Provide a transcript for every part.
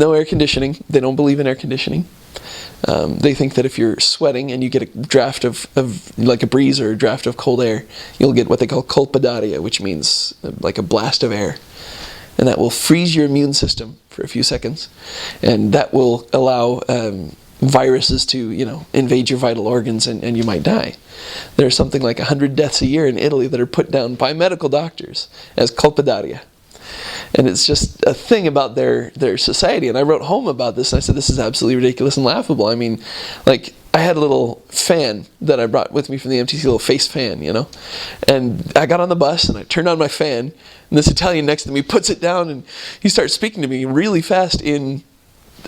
no air conditioning. They don't believe in air conditioning. They think that if you're sweating and you get a draft of like a breeze or a draft of cold air, you'll get what they call colpodaria, which means like a blast of air. And that will freeze your immune system for a few seconds. And that will allow viruses to, invade your vital organs and you might die. There's something like 100 deaths a year in Italy that are put down by medical doctors as colpodaria. And it's just a thing about their society. And I wrote home about this, and I said, this is absolutely ridiculous and laughable. I mean, like, I had a little fan that I brought with me from the MTC, a little face fan, And I got on the bus, and I turned on my fan, and this Italian next to me puts it down, and he starts speaking to me really fast in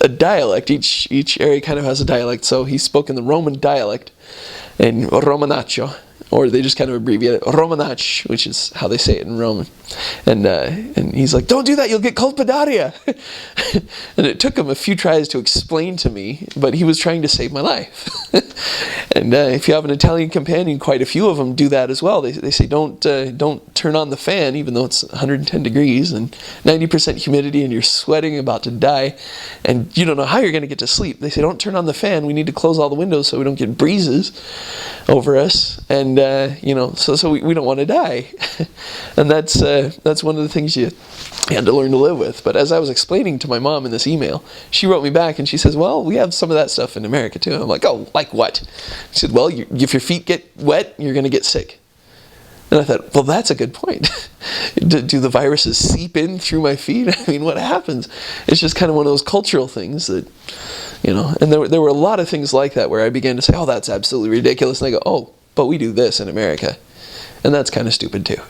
a dialect. Each area kind of has a dialect, so he spoke in the Roman dialect, in Romanaccio. Or they just kind of abbreviate it, Romanach, which is how they say it in Roman. And he's like, don't do that, you'll get colpodaria. And it took him a few tries to explain to me, but he was trying to save my life. And if you have an Italian companion, quite a few of them do that as well. They say, don't turn on the fan, even though it's 110 degrees and 90% humidity and you're sweating, about to die, and you don't know how you're going to get to sleep. They say, don't turn on the fan, we need to close all the windows so we don't get breezes over us. And so we don't want to die. And that's one of the things you had to learn to live with. But as I was explaining to my mom in this email, she wrote me back and she says, well, we have some of that stuff in America too. And I'm like, oh, like what? She said, well, if your feet get wet, you're going to get sick. And I thought, well, that's a good point. Do the viruses seep in through my feet? I mean, what happens? It's just kind of one of those cultural things that, and there were a lot of things like that where I began to say, oh, that's absolutely ridiculous. And I go, oh, but we do this in America. And that's kind of stupid too.